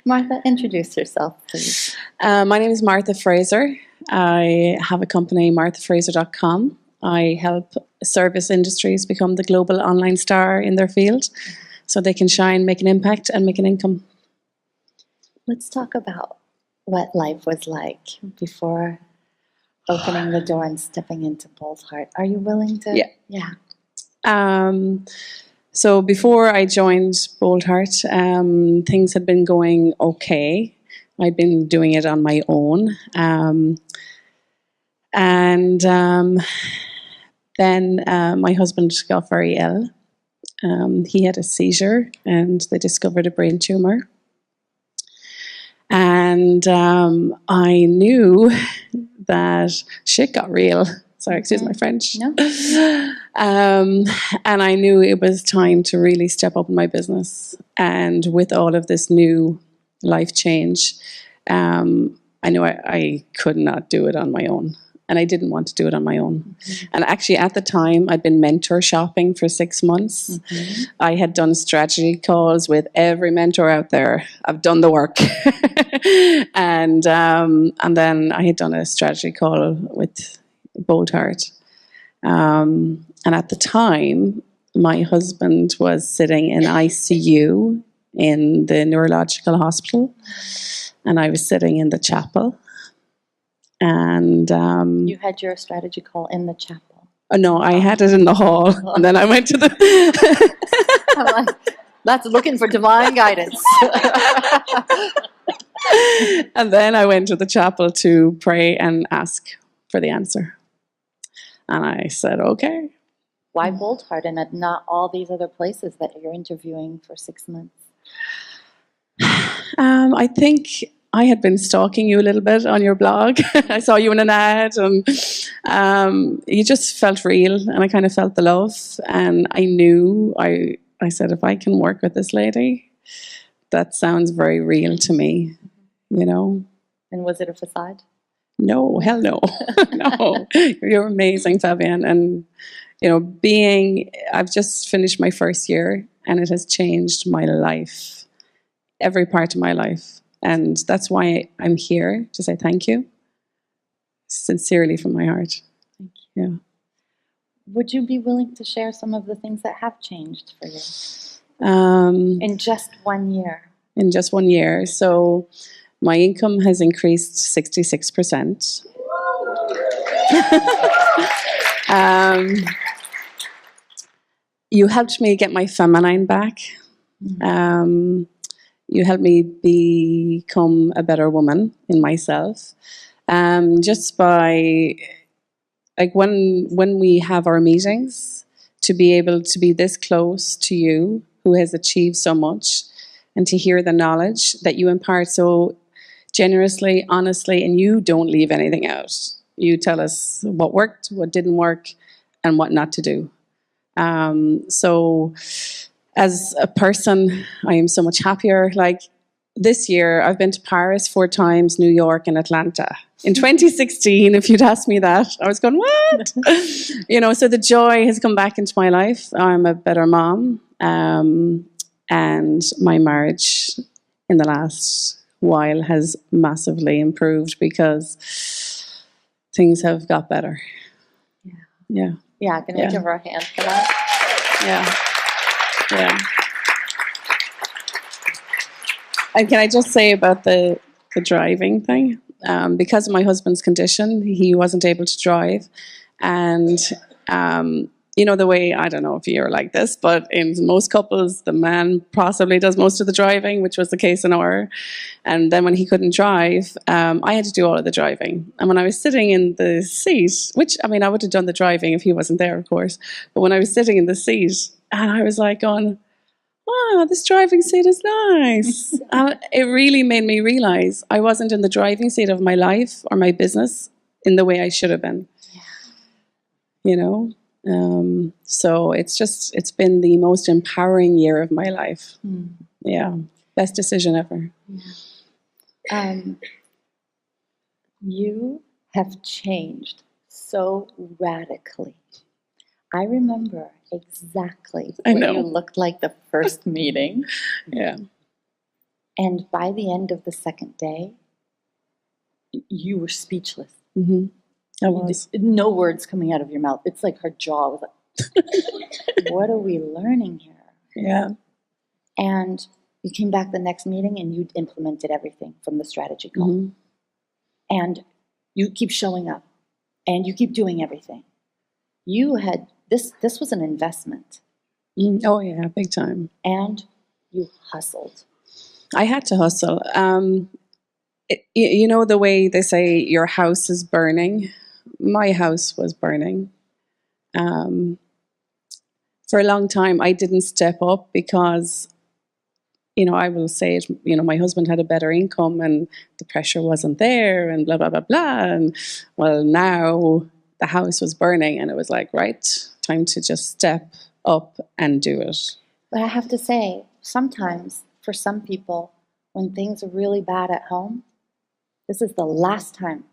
Martha, introduce yourself, please. My name is Martha Fraser. I have a company, marthafraser.com. I help service industries become the global online star in their field so they can shine, make an impact, and make an income. Let's talk about what life was like before opening the door and stepping into Boldheart. Are you willing to? Yeah. So before I joined Boldheart, things had been going okay. I'd been doing it on my own. Then my husband got very ill. He had a seizure and they discovered a brain tumor. And I knew that shit got real. Sorry, excuse my French. No. And I knew it was time to really step up in my business. And with all of this new life change, I knew I could not do it on my own. And I didn't want to do it on my own. And actually, at the time, I'd been mentor shopping for 6 months. I had done strategy calls with every mentor out there. I've done the work. And then I had done a strategy call with Boldheart. And at the time, my husband was sitting in ICU in the neurological hospital. And I was sitting in the chapel. And you had your strategy call in the chapel. Oh, no, I had it in the hall. And then I went to the... I'm like, that's looking for divine guidance. And then I went to the chapel to pray and ask for the answer. And I said, okay. Why Boldheart and not all these other places that you're interviewing for 6 months? I think I had been stalking you a little bit on your blog. I saw you in an ad and you just felt real and I kind of felt the love. And I knew, I said, if I can work with this lady, that sounds very real to me, you know. And was it a facade? No, hell no. No, you're amazing, Fabienne. And, you know, I've just finished my first year and it has changed my life, every part of my life. And that's why I'm here to say thank you, sincerely from my heart. Thank you. Yeah. Would you be willing to share some of the things that have changed for you in just 1 year? In just 1 year. So my income has increased 66%. You helped me get my feminine back. You helped me become a better woman in myself. Just by, like, when we have our meetings, to be able to be this close to you, who has achieved so much, and to hear the knowledge that you impart so generously, honestly, and you don't leave anything out. You tell us what worked, what didn't work, and what not to do. So as a person, I am so much happier. Like this year, I've been to Paris 4 times, New York and Atlanta. In 2016, if you'd asked me that, I was going, what? You know, so the joy has come back into my life. I'm a better mom. And my marriage in the last while has massively improved because things have got better. Yeah. Yeah, can we give her a hand for that? Yeah. Yeah. And can I just say about the driving thing? Because of my husband's condition, he wasn't able to drive. And, you know, the way, I don't know if you're like this, but in most couples, the man possibly does most of the driving, which was the case in our. And then when he couldn't drive, I had to do all of the driving. And when I was sitting in the seat, which, I mean, I would have done the driving if he wasn't there, of course. But when I was sitting in the seat, and I was like going, wow, this driving seat is nice. It really made me realize I wasn't in the driving seat of my life or my business in the way I should have been. Yeah. You know? So it's been the most empowering year of my life. Yeah. Best decision ever. Yeah. You have changed so radically. I remember exactly what you looked like the first meeting. Yeah. And by the end of the second day, you were speechless. Mm-hmm. I was. No words coming out of your mouth. It's like her jaw was like, what are we learning here? Yeah. And you came back the next meeting and you implemented everything from the strategy call. Mm-hmm. And you keep showing up and you keep doing everything. You had this was an investment. Oh yeah, big time. And you hustled. I had to hustle. You know the way they say your house is burning? My house was burning. For a long time, I didn't step up because, you know, I will say it, you know, my husband had a better income and the pressure wasn't there and blah, blah, blah, blah. And well, now the house was burning and it was like, right, time to just step up and do it. But I have to say, sometimes for some people, when things are really bad at home, this is the last time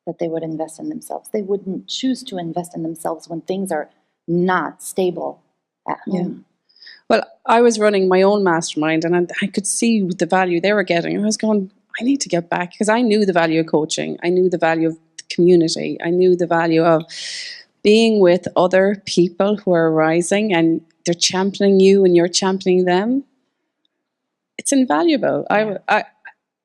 that they would invest in themselves. They wouldn't choose to invest in themselves when things are not stable at home. Yeah. Well, I was running my own mastermind and I could see the value they were getting. I was going, I need to get back because I knew the value of coaching. I knew the value of the community. I knew the value of being with other people who are rising and they're championing you and you're championing them. It's invaluable. Yeah. I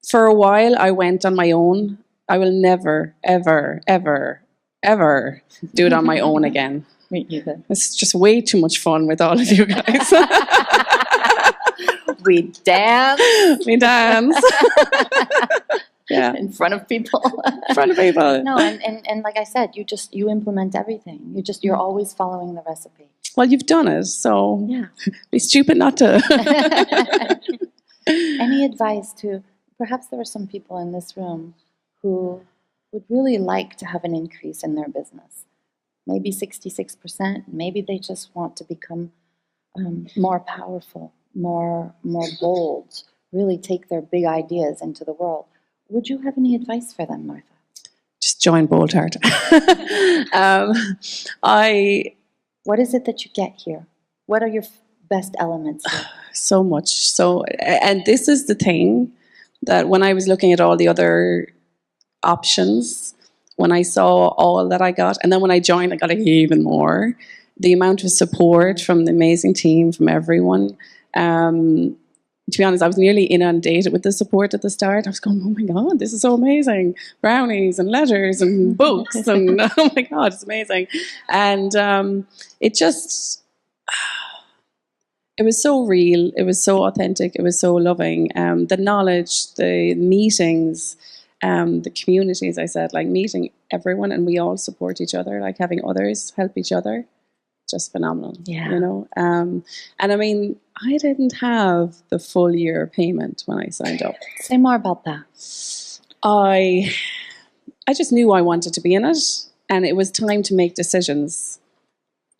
for a while, I went on my own. I will never, ever, ever, ever do it on my own again. Me either. It's just way too much fun with all of you guys. We dance. We dance. Yeah. In front of people. In front of people. No, and like I said, you implement everything. You're always following the recipe. Well, you've done it, so yeah. Be stupid not to. Any advice to, perhaps there are some people in this room who would really like to have an increase in their business. Maybe 66%, maybe they just want to become more powerful, more bold, really take their big ideas into the world. Would you have any advice for them, Martha? Just join Boldheart. What is it that you get here? What are your best elements here? So much. So, and this is the thing that when I was looking at all the other options, when I saw all that I got, and then when I joined, I got even more. The amount of support from the amazing team, from everyone. To be honest, I was nearly inundated with the support at the start. I was going, oh my God, this is so amazing. Brownies and letters and books and oh my God, it's amazing. And it just, it was so real. It was so authentic. It was so loving. The knowledge, the meetings, the community, as I said, like meeting everyone and we all support each other, like having others help each other. Just phenomenal, yeah. You know. And I mean, I didn't have the full year payment when I signed up. Say more about that. I just knew I wanted to be in it, and it was time to make decisions.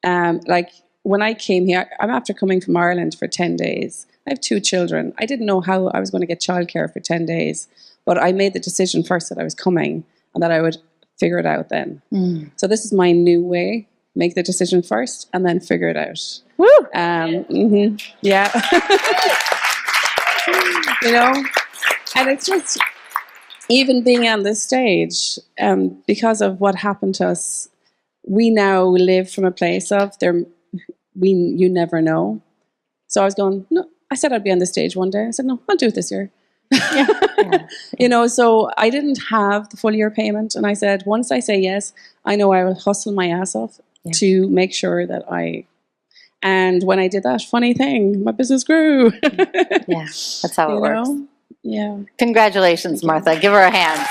Like when I came here, I'm after coming from Ireland for 10 days. I have 2 children. I didn't know how I was going to get childcare for 10 days, but I made the decision first that I was coming and that I would figure it out then. So this is my new way. Make the decision first and then figure it out. Woo! Yeah. You know, and it's just, even being on this stage, because of what happened to us, we now live from a place of you never know. So I was going, no, I said I'd be on the stage one day. I said, no, I'll do it this year. Yeah. You know, so I didn't have the full year payment. And I said, once I say yes, I know I will hustle my ass off to make sure that and when I did that, funny thing, my business grew. Yeah, that's how it works. Yeah. Congratulations, Martha. Give her a hand.